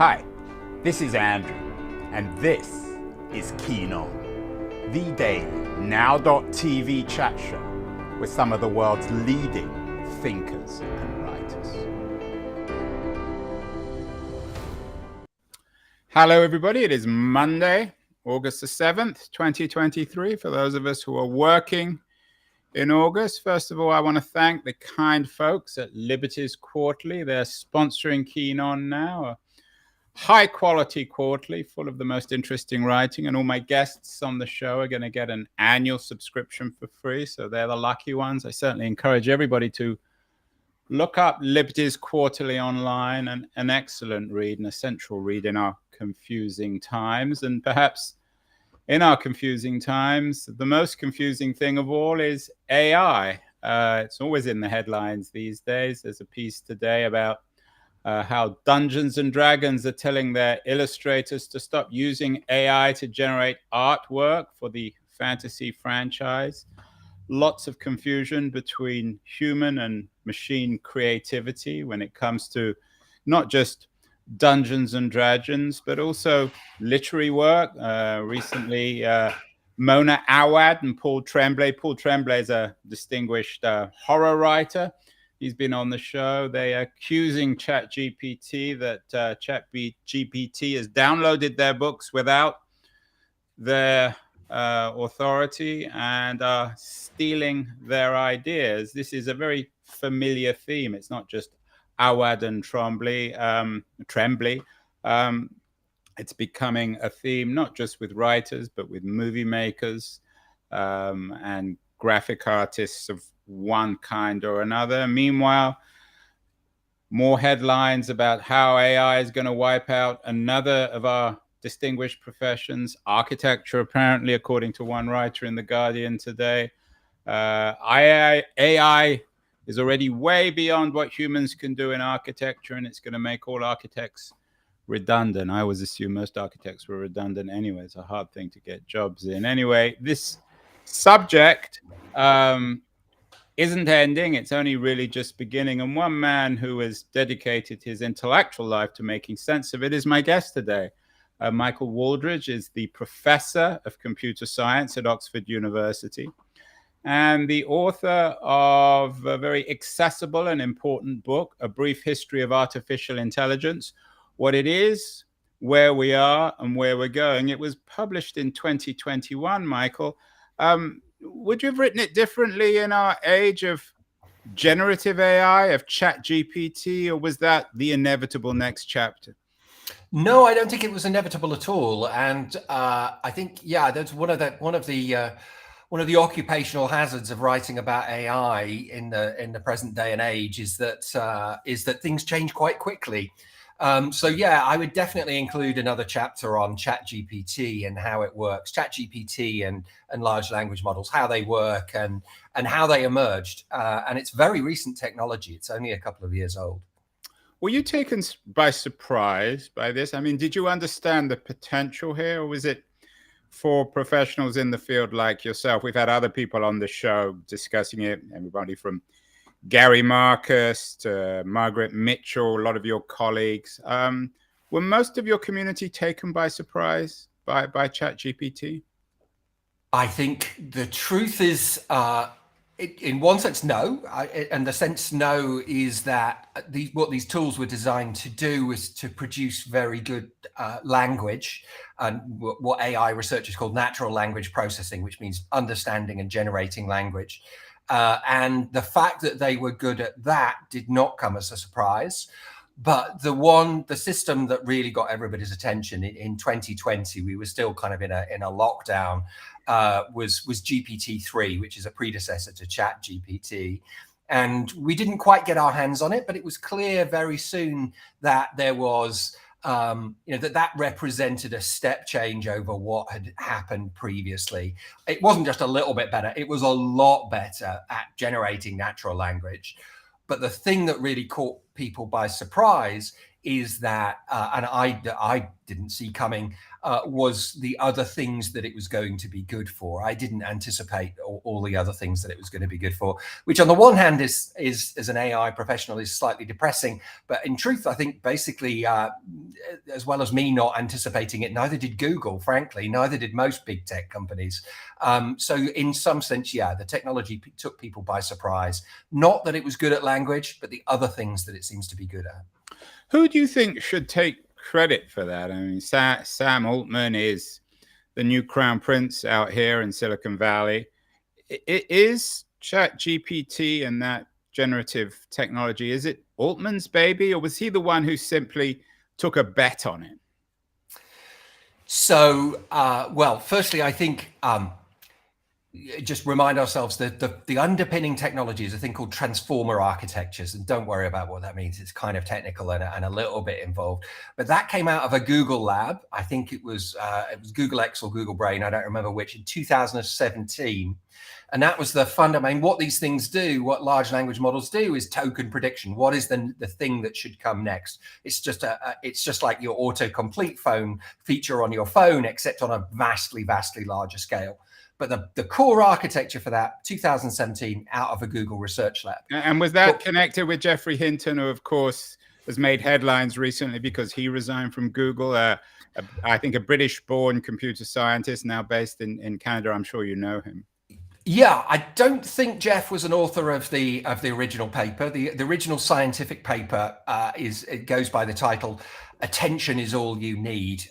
Hi, this is Andrew, and this is Keen On, the daily now.tv chat show with some of the world's leading thinkers and writers. Hello, everybody. It is Monday, August the 7th, 2023. For those of us who are working in August, first of all, I want to thank the kind folks at Liberties Quarterly. They're sponsoring Keen On now, a high-quality quarterly full of the most interesting writing, and all my guests on the show are going to get an annual subscription for free, so they're the lucky ones. I certainly encourage everybody to look up Liberties Quarterly online, an excellent read, an essential read in our confusing times. And perhaps in our confusing times, the most confusing thing of all is AI. It's always in the headlines these days. There's a piece today about how Dungeons and Dragons are telling their illustrators to stop using AI to generate artwork for the fantasy franchise. Lots of confusion between human and machine creativity when it comes to not just Dungeons and Dragons, but also literary work. Recently, Mona Awad and Paul Tremblay. Paul Tremblay is a distinguished horror writer. He's been on the show. They are accusing ChatGPT that ChatGPT has downloaded their books without their authority and are stealing their ideas. This is a very familiar theme. It's not just Awad and Tremblay. It's becoming a theme not just with writers, but with movie makers and graphic artists of one kind or another. Meanwhile, more headlines about how AI is going to wipe out another of our distinguished professions, architecture, apparently, according to one writer in The Guardian today. AI is already way beyond what humans can do in architecture, and it's going to make all architects redundant. I always assume most architects were redundant anyway. It's a hard thing to get jobs in. Anyway, this subject isn't ending. It's only really just beginning. And one man who has dedicated his intellectual life to making sense of it is my guest today. Michael Wooldridge is the professor of computer science at Oxford University and the author of a very accessible and important book, A Brief History of Artificial Intelligence, What It Is, Where We Are, and Where We're Going. It was published in 2021, Michael. Would you have written it differently in our age of generative AI, of ChatGPT, or was that the inevitable next chapter? No, I don't think it was inevitable at all. And I think, that's one of the occupational hazards of writing about AI in the present day and age is that things change quite quickly. I would definitely include another chapter on ChatGPT and how it works, ChatGPT and large language models, how they work and how they emerged. And it's very recent technology. It's only a couple of years old. Were you taken by surprise by this? I mean, did you understand the potential here, or was it for professionals in the field like yourself? We've had other people on the show discussing it, everybody from Gary Marcus to Margaret Mitchell, a lot of your colleagues. Were most of your community taken by surprise by ChatGPT? I think the truth is, in one sense, no. And the sense no is that what these tools were designed to do was to produce very good language, and what AI researchers call natural language processing, which means understanding and generating language. And the fact that they were good at that did not come as a surprise. But the system that really got everybody's attention in 2020, we were still kind of in a lockdown, was GPT-3, which is a predecessor to ChatGPT. And we didn't quite get our hands on it, but it was clear very soon that there was that represented a step change over what had happened previously. It wasn't just a little bit better, it was a lot better at generating natural language. But the thing that really caught people by surprise is that, and I didn't see coming, was the other things that it was going to be good for. I didn't anticipate all the other things that it was going to be good for, which on the one hand is as an AI professional is slightly depressing. But in truth, I think basically, as well as me not anticipating it, neither did Google, frankly, neither did most big tech companies. So in some sense, yeah, the technology took people by surprise. Not that it was good at language, but the other things that it seems to be good at. Who do you think should take credit for that? I mean, Sam Altman is the new crown prince out here in Silicon Valley. Is ChatGPT and that generative technology, is it Altman's baby, or was he the one who simply took a bet on it? So, well, firstly, I think just remind ourselves that the underpinning technology is a thing called transformer architectures, and don't worry about what that means. It's kind of technical and a little bit involved, but that came out of a Google lab. I think it was Google X or Google Brain, I don't remember which, in 2017. And that was the fundamental. I mean, what these things do, what large language models do, is token prediction. What is the thing that should come next? It's just like your autocomplete phone feature on your phone, except on a vastly larger scale. But the core architecture for that, 2017, out of a Google research lab. And was that connected with Geoffrey Hinton, who, of course, has made headlines recently because he resigned from Google? I think a British-born computer scientist now based in Canada. I'm sure you know him. Yeah, I don't think Jeff was an author of the original paper. The original scientific paper it goes by the title "Attention is All You Need."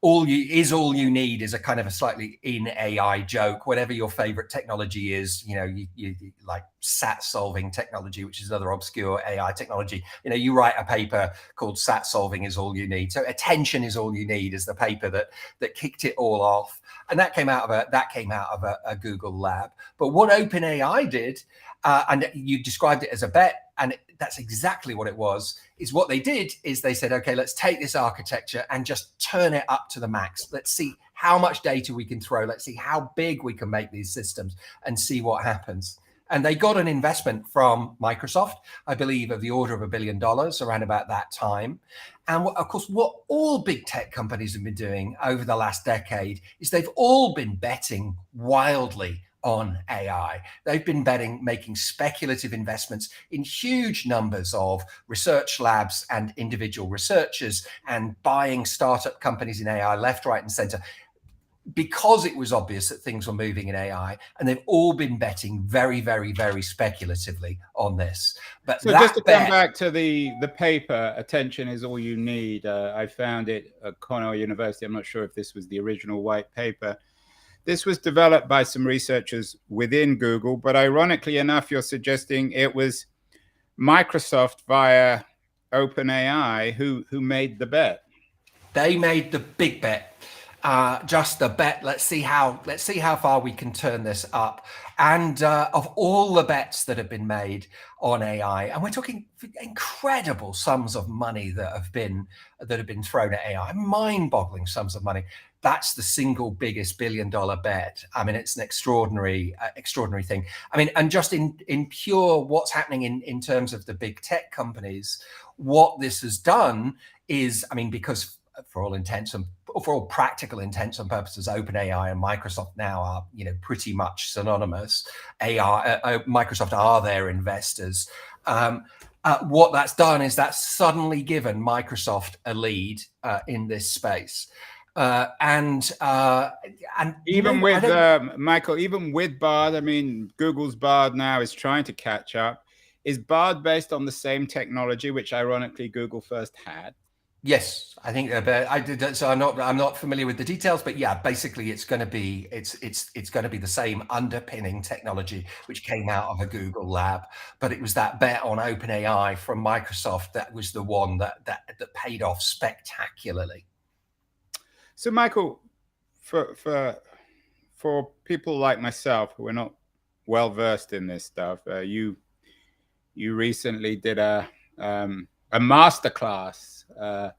All you need is a kind of a slightly in AI joke. Whatever your favorite technology is, you like SAT solving technology, which is another obscure AI technology. You write a paper called "SAT solving is all you need." So attention is all you need is the paper that kicked it all off. And that came out of a Google lab. But what OpenAI did, and you described it as a bet, and that's exactly what it was, is what they did is they said, okay, let's take this architecture and just turn it up to the max. Let's see how much data we can throw. Let's see how big we can make these systems and see what happens. And they got an investment from Microsoft, I believe, of the order of $1 billion around about that time. And of course, what all big tech companies have been doing over the last decade is they've all been betting wildly on AI. They've been making speculative investments in huge numbers of research labs and individual researchers, and buying startup companies in AI left, right, and center, because it was obvious that things were moving in AI, and they've all been betting very speculatively on this. But so just to come back to the paper, "Attention is All You Need," I found it at Cornell University. I'm not sure if this was the original white paper. This was developed by some researchers within Google, but ironically enough, you're suggesting it was Microsoft via OpenAI who made the bet. They made the big bet. Just a bet. Let's see how far we can turn this up. And of all the bets that have been made on AI, and we're talking incredible sums of money that have been thrown at AI, mind-boggling sums of money. That's the single biggest $1 billion bet. I mean, it's an extraordinary thing. I mean, and just in pure what's happening in terms of the big tech companies, what this has done is, I mean, because for all practical intents and purposes, OpenAI and Microsoft now are, pretty much synonymous. Microsoft are their investors. What that's done is that's suddenly given Microsoft a lead in this space. And even with Michael, even with Bard, I mean, Google's Bard now is trying to catch up. Is Bard based on the same technology, which ironically Google first had? Yes, I think I did. So I'm not familiar with the details, but yeah, basically it's going to be the same underpinning technology which came out of a Google lab. But it was that bet on OpenAI from Microsoft that was the one that paid off spectacularly. So, Michael, for people like myself who are not well versed in this stuff, you recently did a masterclass, a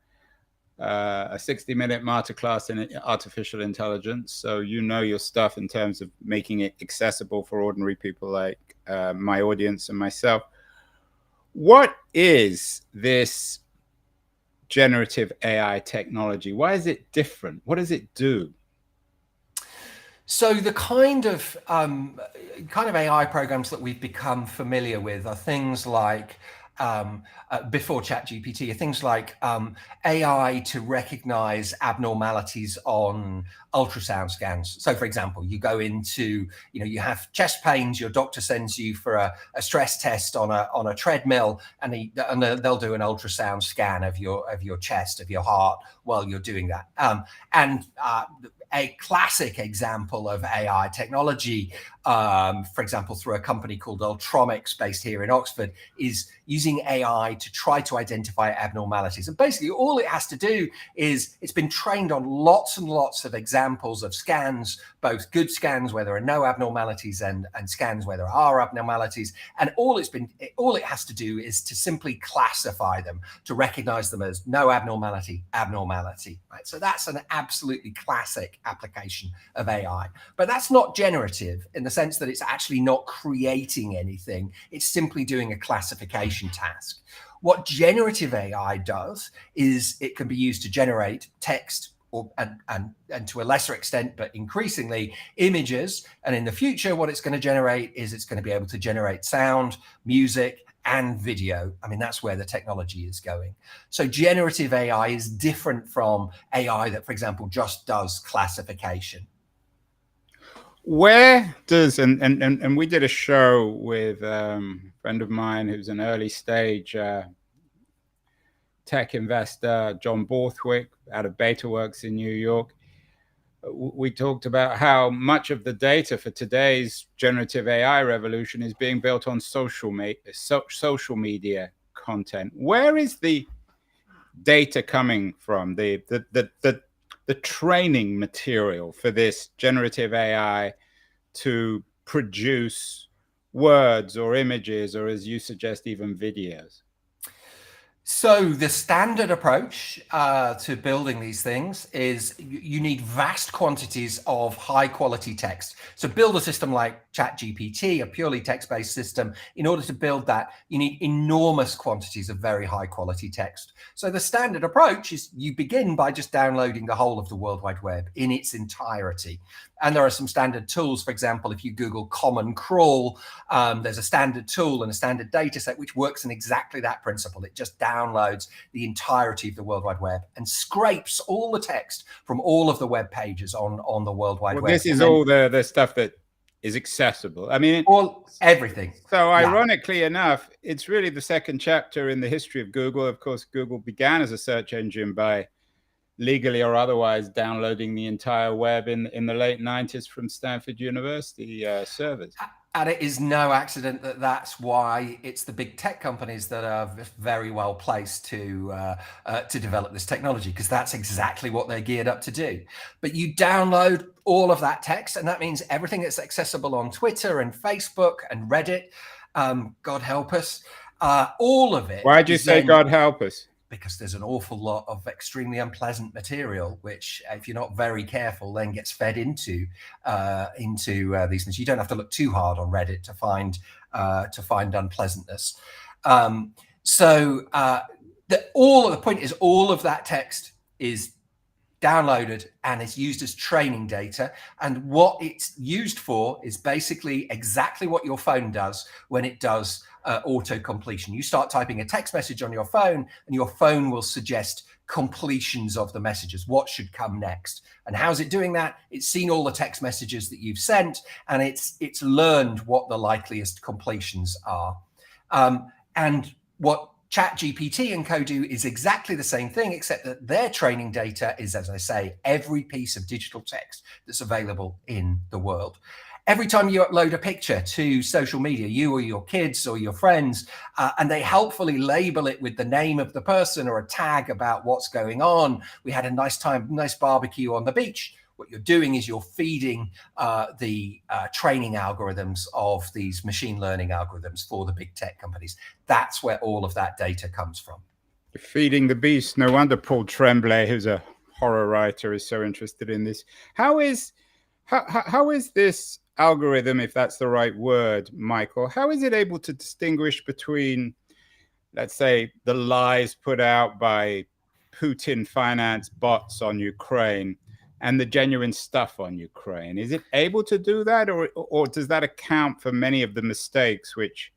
60-minute masterclass in artificial intelligence. So you know your stuff in terms of making it accessible for ordinary people like my audience and myself. What is this generative AI technology? Why is it different? What does it do? So the kind of AI programs that we've become familiar with are things like before ChatGPT, are things like AI to recognize abnormalities on ultrasound scans. So, for example, you go into, you have chest pains. Your doctor sends you for a stress test on a treadmill, and they'll do an ultrasound scan of your chest, of your heart, while you're doing that. A classic example of AI technology, for example, through a company called Ultromics based here in Oxford, is using AI to try to identify abnormalities. And basically all it has to do is it's been trained on lots and lots of examples of scans, both good scans where there are no abnormalities and scans where there are abnormalities. And all it has to do is to simply classify them, to recognize them as no abnormality, abnormality, right? So that's an absolutely classic application of AI. But that's not generative in the sense that it's actually not creating anything. It's simply doing a classification task. What generative AI does is it can be used to generate text and to a lesser extent, but increasingly, images. And in the future, what it's going to generate is it's going to be able to generate sound, music, and video. I mean, that's where the technology is going. So generative AI is different from AI that, for example, just does classification. Where does, and we did a show with a friend of mine who's an early stage tech investor, John Borthwick, out of BetaWorks in New York. We talked about how much of the data for today's generative AI revolution is being built on social media content. Where is the data coming from? The training material for this generative AI to produce words or images, or as you suggest, even videos? So the standard approach to building these things is you need vast quantities of high quality text. So build a system like ChatGPT, a purely text-based system. In order to build that, you need enormous quantities of very high quality text. So the standard approach is you begin by just downloading the whole of the World Wide Web in its entirety. And there are some standard tools. For example, if you Google Common Crawl, there's a standard tool and a standard data set which works in exactly that principle. It just downloads the entirety of the World Wide Web and scrapes all the text from all of the web pages on the World Wide Web. This is all the stuff that is accessible. I mean, everything. So ironically enough, it's really the second chapter in the history of Google. Of course, Google began as a search engine by legally or otherwise downloading the entire web in the late 90s from Stanford University servers. And it is no accident that that's why it's the big tech companies that are very well placed to develop this technology, because that's exactly what they're geared up to do. But you download all of that text, and that means everything that's accessible on Twitter and Facebook and Reddit, God help us, all of it. Why'd you say God help us? Because there's an awful lot of extremely unpleasant material, which, if you're not very careful, then gets fed into these things. You don't have to look too hard on Reddit to find unpleasantness. The point is, all of that text is downloaded and is used as training data. And what it's used for is basically exactly what your phone does when it does auto completion. You start typing a text message on your phone and your phone will suggest completions of the messages, what should come next. And how's it doing that? It's seen all the text messages that you've sent, and it's learned what the likeliest completions are. And what ChatGPT and co do is exactly the same thing, except that their training data is, as I say, every piece of digital text that's available in the world. Every time you upload a picture to social media, you or your kids or your friends, and they helpfully label it with the name of the person or a tag about what's going on. We had a nice barbecue on the beach. What you're doing is you're feeding the training algorithms of these machine learning algorithms for the big tech companies. That's where all of that data comes from. You're feeding the beast. No wonder Paul Tremblay, who's a horror writer, is so interested in this. How is this algorithm, if that's the right word, Michael, how is it able to distinguish between, let's say, the lies put out by Putin finance bots on Ukraine and the genuine stuff on Ukraine? Is it able to do that, or does that account for many of the mistakes which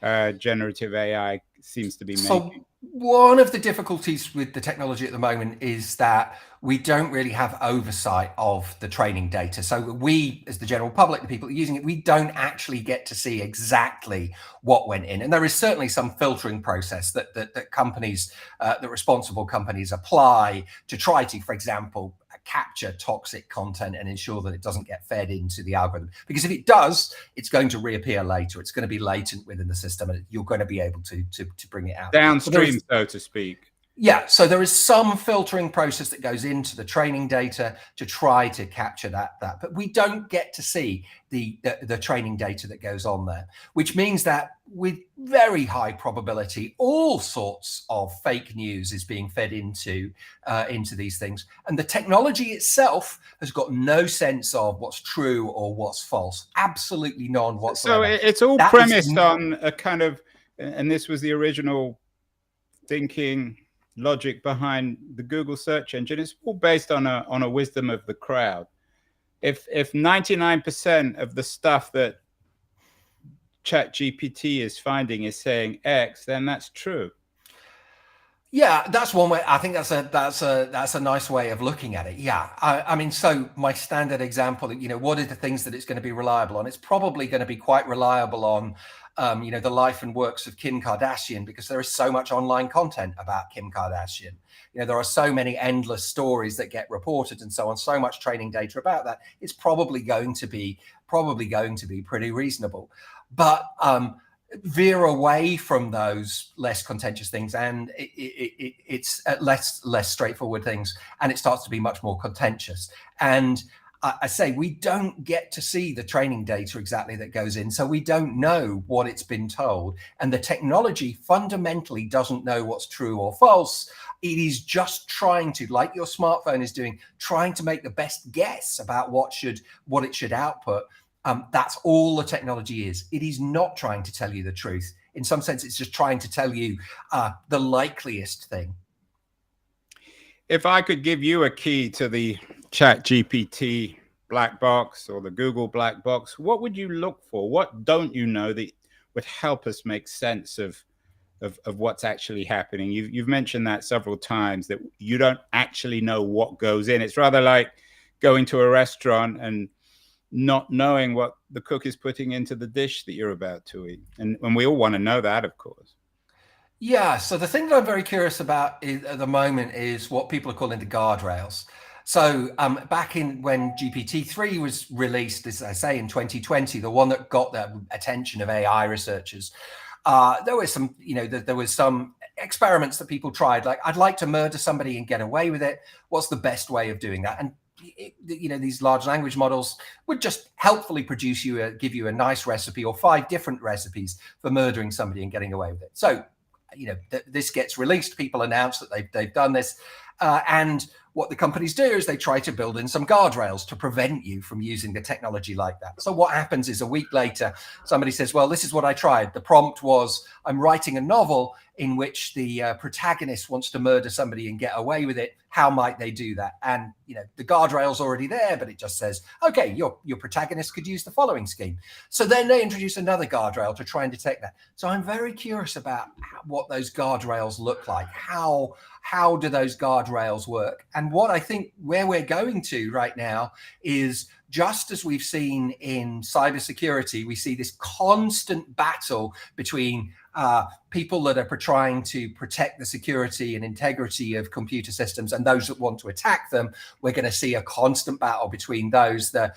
generative AI seems to be making? So one of the difficulties with the technology at the moment is that we don't really have oversight of the training data. So we, as the general public, the people using it, we don't actually get to see exactly what went in. And there is certainly some filtering process that companies, that responsible companies apply to try to, for example, capture toxic content and ensure that it doesn't get fed into the algorithm. Because if it does, it's going to reappear later. It's going to be latent within the system, and you're going to be able to bring it out. Downstream, so to speak. Yeah, so there is some filtering process that goes into the training data to try to capture that, but we don't get to see the training data that goes on there, which means that with very high probability, all sorts of fake news is being fed into these things, and the technology itself has got no sense of what's true or what's false. Absolutely none whatsoever. So it's all premised on a kind of, and this was the original thinking logic behind the Google search engine. It's all based on a wisdom of the crowd. If 99% of the stuff that ChatGPT is finding is saying X, then that's true. Yeah, that's one way. I think that's a nice way of looking at it. Yeah, I mean, so my standard example, what are the things that it's going to be reliable on? It's probably going to be quite reliable on, the life and works of Kim Kardashian, because there is so much online content about Kim Kardashian. There are so many endless stories that get reported and so on, so much training data about that. It's probably going to be pretty reasonable. But veer away from those less contentious things, and it's less straightforward things, and it starts to be much more contentious. And I say we don't get to see the training data exactly that goes in, so we don't know what it's been told, and the technology fundamentally doesn't know what's true or false. It is just trying to, like your smartphone is doing, trying to make the best guess about what it should output. That's all the technology is. It is not trying to tell you the truth. In some sense, it's just trying to tell you the likeliest thing. If I could give you a key to the ChatGPT black box or the Google black box, what would you look for? What don't you know that would help us make sense of what's actually happening? You've mentioned that several times, that you don't actually know what goes in. It's rather like going to a restaurant and not knowing what the cook is putting into the dish that you're about to eat. And we all want to know that, of course. Yeah, so the thing that I'm very curious about at the moment is what people are calling the guardrails. So back when GPT-3 was released, as I say, in 2020, the one that got the attention of AI researchers, there was some experiments that people tried, like, I'd like to murder somebody and get away with it. What's the best way of doing that? And these large language models would just helpfully give you a nice recipe or 5 different recipes for murdering somebody and getting away with it. So, this gets released. People announce that they've done this, and what the companies do is they try to build in some guardrails to prevent you from using the technology like that. So what happens is, a week later, somebody says, well, this is what I tried. The prompt was, I'm writing a novel in which the protagonist wants to murder somebody and get away with it. How might they do that? And, the guardrail's already there, but it just says, okay, your protagonist could use the following scheme. So then they introduce another guardrail to try and detect that. So I'm very curious about what those guardrails look like. How do those guardrails work? And what I think where we're going to right now is, just as we've seen in cybersecurity, we see this constant battle between people that are trying to protect the security and integrity of computer systems and those that want to attack them. We're going to see a constant battle between the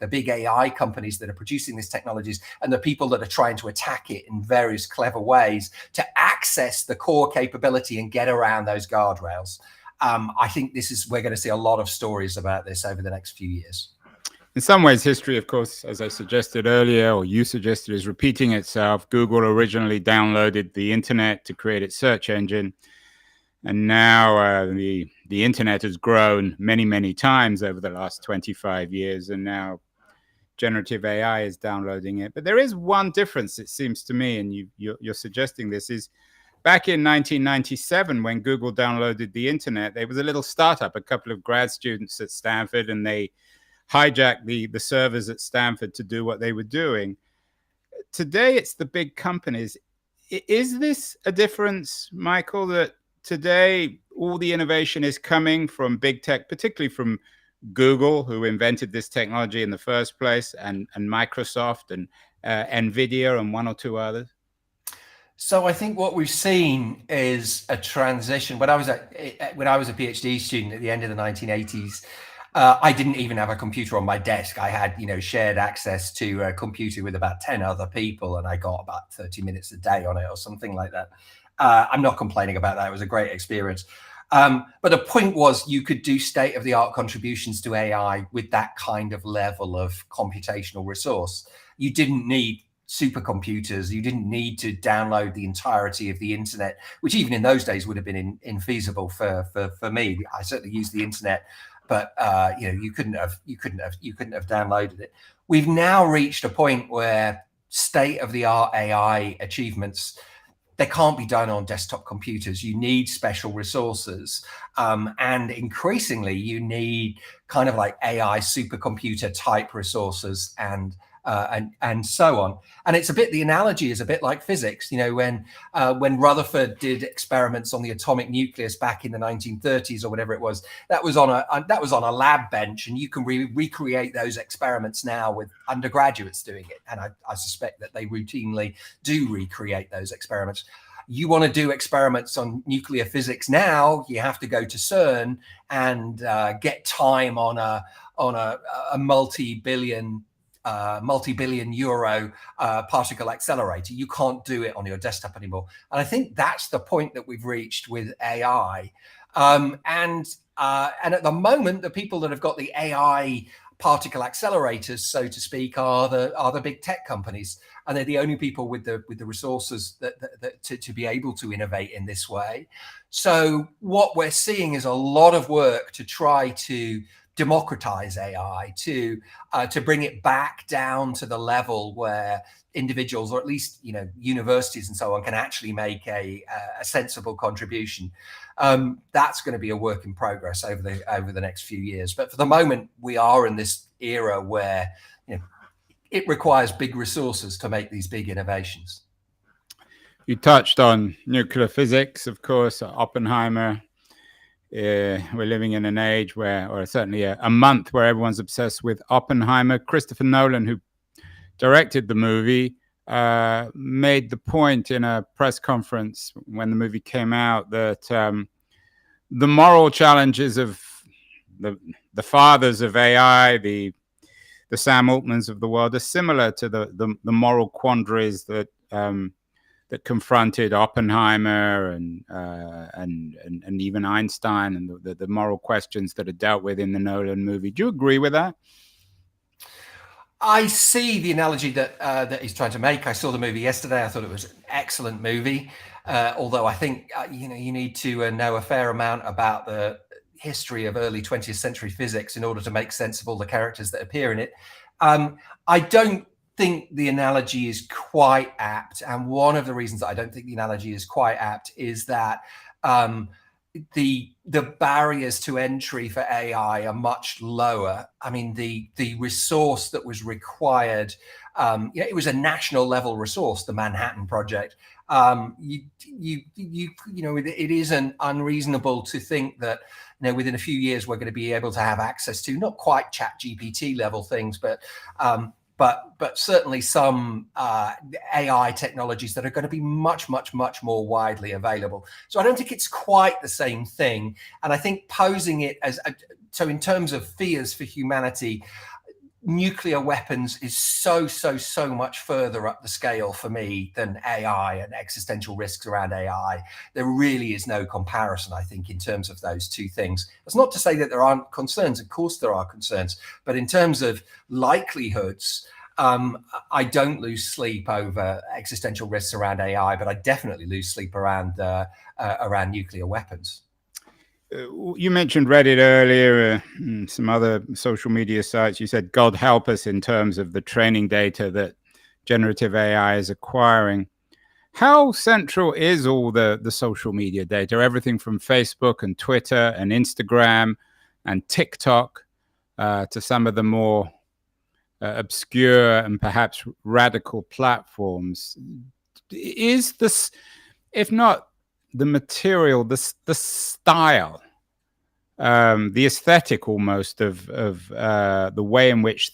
big AI companies that are producing these technologies and the people that are trying to attack it in various clever ways to access the core capability and get around those guardrails. I think we're going to see a lot of stories about this over the next few years. In some ways, history, of course, as I suggested earlier, or you suggested, is repeating itself. Google originally downloaded the internet to create its search engine. And now the internet has grown many, many times over the last 25 years. And now generative AI is downloading it. But there is one difference, it seems to me, and you're suggesting this, is back in 1997, when Google downloaded the internet, there was a little startup, a couple of grad students at Stanford, and they hijacked the servers at Stanford to do what they were doing. Today, it's the big companies. Is this a difference, Michael, that today all the innovation is coming from big tech, particularly from Google, who invented this technology in the first place, and Microsoft and NVIDIA and one or two others? So I think what we've seen is a transition. When I was a PhD student at the end of the 1980s, I didn't even have a computer on my desk. I had, shared access to a computer with about 10 other people, and I got about 30 minutes a day on it or something like that. I'm not complaining about that. It was a great experience. But the point was, you could do state-of-the-art contributions to AI with that kind of level of computational resource. You didn't need supercomputers. You didn't need to download the entirety of the internet, which even in those days would have been infeasible for me. I certainly used the internet, but you couldn't have downloaded it. We've now reached a point where state-of-the-art AI achievements, they can't be done on desktop computers. You need special resources, and increasingly you need kind of like AI supercomputer type resources and so on. And it's the analogy is a bit like physics. When Rutherford did experiments on the atomic nucleus back in the 1930s or whatever it was, that was on a lab bench, and you can recreate those experiments now with undergraduates doing it. And I suspect that they routinely do recreate those experiments. You want to do experiments on nuclear physics now, you have to go to CERN and get time on a multi-billion euro particle accelerator. You can't do it on your desktop anymore. And I think that's the point that we've reached with AI. And at the moment, the people that have got the AI particle accelerators, so to speak, are the big tech companies, and they're the only people with the resources that to be able to innovate in this way. So what we're seeing is a lot of work to try to democratize AI, to bring it back down to the level where individuals, or at least universities and so on, can actually make a sensible contribution. That's going to be a work in progress over the next few years. But for the moment, we are in this era where it requires big resources to make these big innovations. You touched on nuclear physics, of course, Oppenheimer. We're living in an age where, or certainly a month where everyone's obsessed with Oppenheimer. Christopher Nolan, who directed the movie, made the point in a press conference when the movie came out that the moral challenges of the fathers of AI, the Sam Altmans of the world, are similar to the moral quandaries that confronted Oppenheimer and even Einstein, and the moral questions that are dealt with in the Nolan movie. Do you agree with that? I see the analogy that he's trying to make. I saw the movie yesterday. I thought it was an excellent movie, although I think you need to know a fair amount about the history of early 20th century physics in order to make sense of all the characters that appear in it. I don't think the analogy is quite apt, and one of the reasons that I don't think the analogy is quite apt is that the barriers to entry for AI are much lower. I mean, the resource that was required, it was a national level resource, the Manhattan Project. It isn't unreasonable to think that within a few years we're going to be able to have access to not quite ChatGPT level things, but certainly some AI technologies that are going to be much more widely available. So I don't think it's quite the same thing. And I think posing it as so in terms of fears for humanity, nuclear weapons is so much further up the scale for me than AI and existential risks around AI. There really is no comparison, I think, in terms of those two things. That's not to say that there aren't concerns. Of course there are concerns, but in terms of likelihoods, I don't lose sleep over existential risks around AI, but I definitely lose sleep around nuclear weapons. You mentioned Reddit earlier, some other social media sites. You said, God help us in terms of the training data that generative AI is acquiring. How central is all the social media data, everything from Facebook and Twitter and Instagram and TikTok to some of the more obscure and perhaps radical platforms? Is this, if not the material, the style, the aesthetic almost of the way in which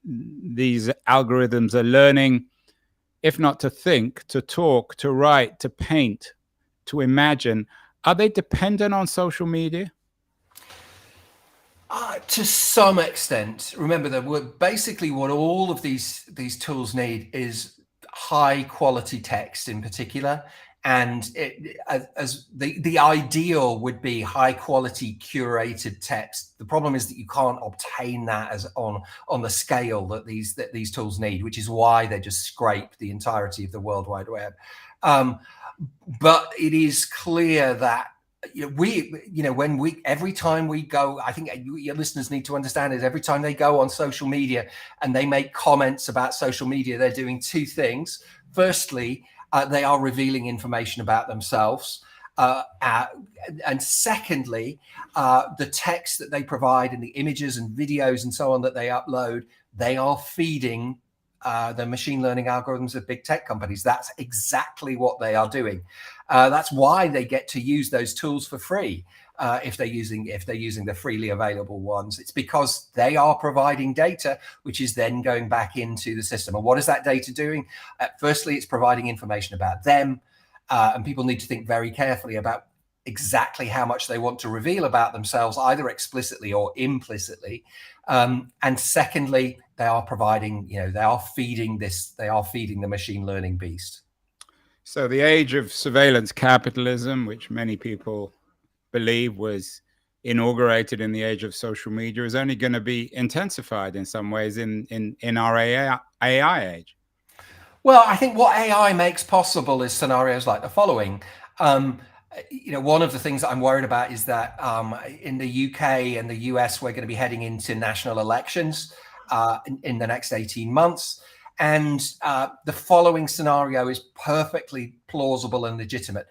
these algorithms are learning, if not to think, to talk, to write, to paint, to imagine, are they dependent on social media? To some extent. Remember that basically what all of these tools need is high quality text in particular, and as the ideal would be high quality curated text. The problem is that you can't obtain that as on the scale that these tools need, which is why they just scrape the entirety of the World Wide Web. But it is clear that every time we go, I think your listeners need to understand is every time they go on social media and they make comments about social media, they're doing two things. Firstly, they are revealing information about themselves. And secondly, the text that they provide and the images and videos and so on that they upload, they are feeding the machine learning algorithms of big tech companies. That's exactly what they are doing. That's why they get to use those tools for free. If they're using the freely available ones, it's because they are providing data, which is then going back into the system. And what is that data doing? Firstly, it's providing information about them, and people need to think very carefully about exactly how much they want to reveal about themselves, either explicitly or implicitly. And secondly, they are providing, they are feeding the machine learning beast. So the age of surveillance capitalism, which many people believe was inaugurated in the age of social media, is only going to be intensified in some ways in our AI age. Well, I think what AI makes possible is scenarios like the following. One of the things that I'm worried about is that in the UK and the US, we're going to be heading into national elections in the next 18 months. And the following scenario is perfectly plausible and legitimate.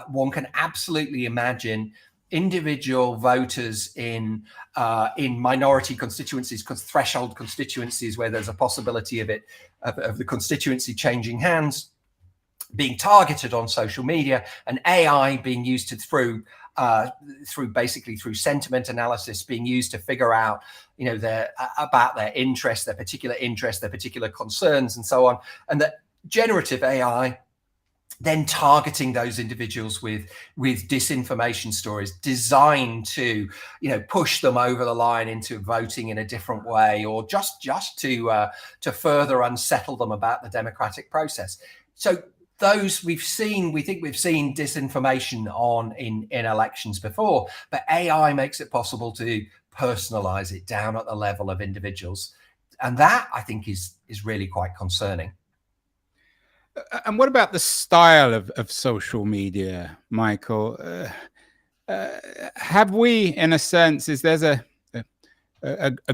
One can absolutely imagine individual voters in minority constituencies, threshold constituencies, where there's a possibility of the constituency changing hands, being targeted on social media, and AI being used through sentiment analysis, being used to figure out about their interests, their particular concerns, and so on, and that generative AI then targeting those individuals with disinformation stories designed to push them over the line into voting in a different way, or just to further unsettle them about the democratic process. So those we think we've seen disinformation in elections before, but AI makes it possible to personalize it down at the level of individuals, and that I think is really quite concerning. And what about the style of social media, Michael? Have we, in a sense, there's a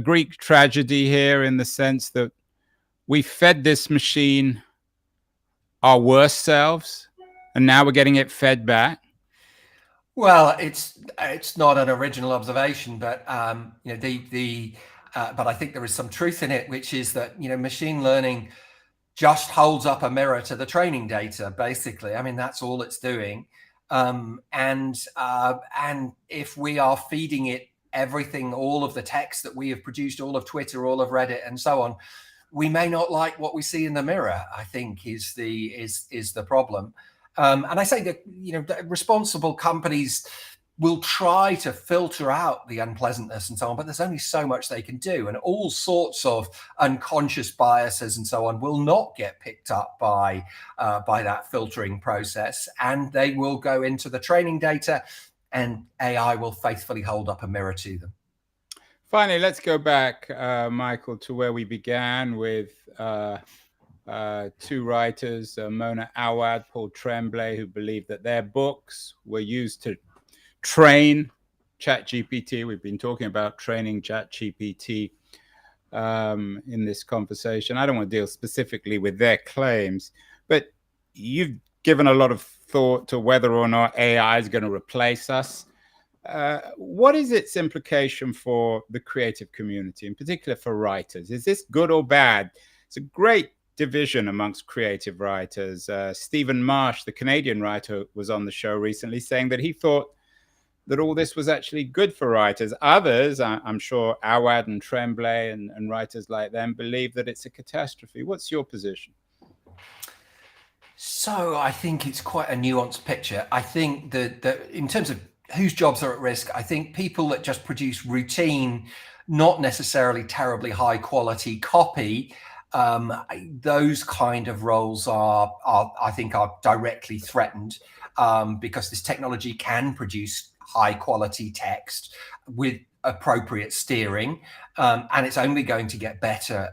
Greek tragedy here in the sense that we fed this machine our worst selves, and now we're getting it fed back? Well, it's not an original observation, but but I think there is some truth in it, which is that machine learning just holds up a mirror to the training data, basically. I mean, that's all it's doing. And if we are feeding it everything, all of the text that we have produced, all of Twitter, all of Reddit, and so on, we may not like what we see in the mirror, I think is the problem. And I say that, responsible companies will try to filter out the unpleasantness and so on, but there's only so much they can do, and all sorts of unconscious biases and so on will not get picked up by that filtering process, and they will go into the training data, and AI will faithfully hold up a mirror to them. Finally, let's go back, Michael, to where we began with two writers, Mona Awad, Paul Tremblay, who believed that their books were used to train ChatGPT. We've been talking about training ChatGPT in this conversation. I don't want to deal specifically with their claims, but you've given a lot of thought to whether or not AI is going to replace us. What is its implication for the creative community, in particular for writers? Is this good or bad? It's a great division amongst creative writers. Stephen Marsh, the Canadian writer, was on the show recently saying that he thought that all this was actually good for writers. Others, I'm sure Awad and Tremblay and writers like them, believe that it's a catastrophe. What's your position? So I think it's quite a nuanced picture. I think that in terms of whose jobs are at risk, I think people that just produce routine, not necessarily terribly high quality copy, those kind of roles are I think are directly threatened, because this technology can produce high quality text with appropriate steering, and it's only going to get better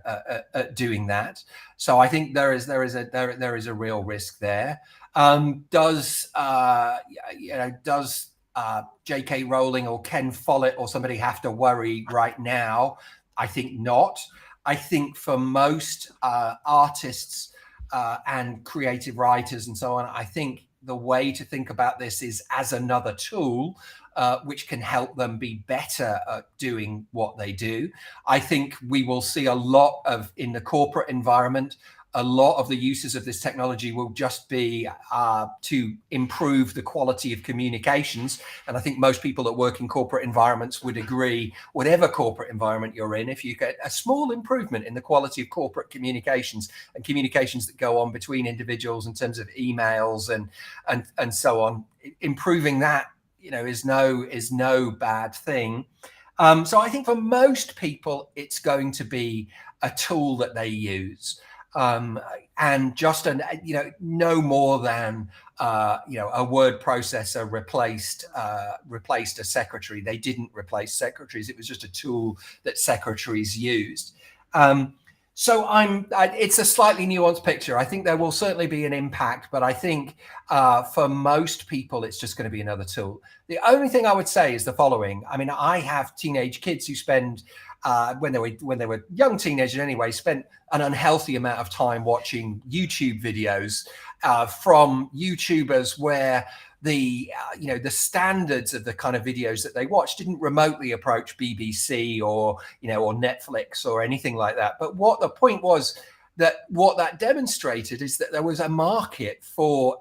at doing that. So I think there is a real risk there. Does J.K. Rowling or Ken Follett or somebody have to worry right now? I think not. I think for most artists and creative writers and so on, I think the way to think about this is as another tool which can help them be better at doing what they do. I think we will see a lot of, in the corporate environment, a lot of the uses of this technology will just be to improve the quality of communications. And I think most people that work in corporate environments would agree, whatever corporate environment you're in, if you get a small improvement in the quality of corporate communications and communications that go on between individuals in terms of emails and so on, improving that, is no bad thing. So I think for most people, it's going to be a tool that they use. And just no more than a word processor replaced a secretary. They didn't replace secretaries. It was just a tool that secretaries used. So it's a slightly nuanced picture. I think there will certainly be an impact, but I think for most people, it's just going to be another tool. The only thing I would say is the following. I mean, I have teenage kids who spend when they were young teenagers anyway, spent an unhealthy amount of time watching YouTube videos from YouTubers where the standards of the kind of videos that they watched didn't remotely approach BBC or Netflix or anything like that. But what the point was, that what that demonstrated is that there was a market for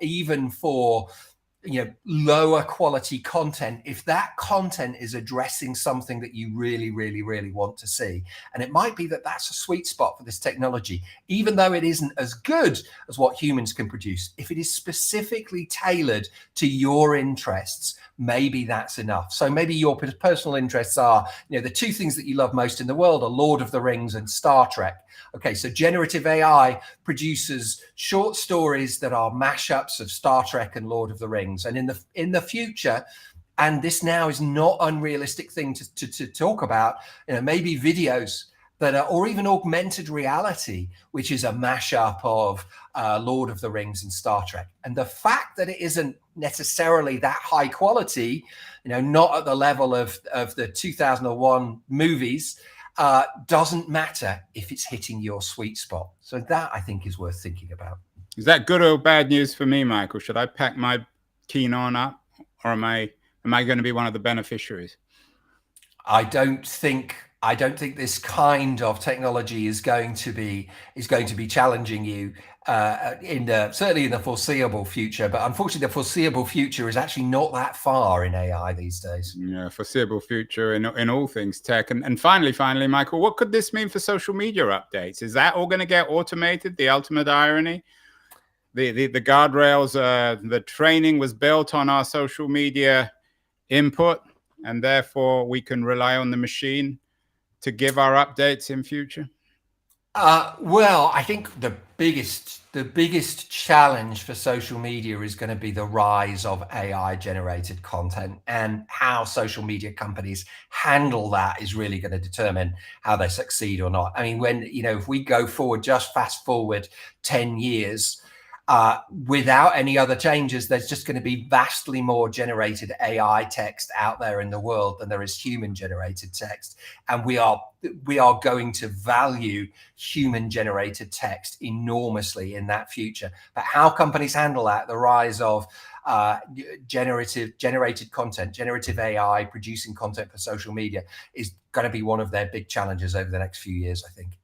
lower quality content if that content is addressing something that you really, really, really want to see. And it might be that that's a sweet spot for this technology, even though it isn't as good as what humans can produce. If it is specifically tailored to your interests, maybe that's enough. So maybe your personal interests are, the two things that you love most in the world are Lord of the Rings and Star Trek. Okay, so generative AI produces short stories that are mashups of Star Trek and Lord of the Rings. And in the future, and this now is not unrealistic thing to talk about, maybe videos that are, or even augmented reality, which is a mashup of Lord of the Rings and Star Trek. And the fact that it isn't necessarily that high quality, not at the level of the 2001 movies, doesn't matter if it's hitting your sweet spot. So that, I think, is worth thinking about. Is that good or bad news for me, Michael? Should I pack my keen on up, or am I going to be one of the beneficiaries? I don't think this kind of technology is going to be challenging you certainly in the foreseeable future. But unfortunately, the foreseeable future is actually not that far in AI these days. Yeah, foreseeable future in all things tech. And finally, Michael, what could this mean for social media updates? Is that all going to get automated? The ultimate irony. The guardrails, the training was built on our social media input, and therefore we can rely on the machine to give our updates in future? Well, I think the biggest challenge for social media is going to be the rise of AI generated content, and how social media companies handle that is really going to determine how they succeed or not. I mean, if we go forward, just fast forward 10 years, without any other changes, there's just going to be vastly more generated AI text out there in the world than there is human generated text. And we are going to value human generated text enormously in that future. But how companies handle that, the rise of generated content, generative AI producing content for social media, is going to be one of their big challenges over the next few years, I think.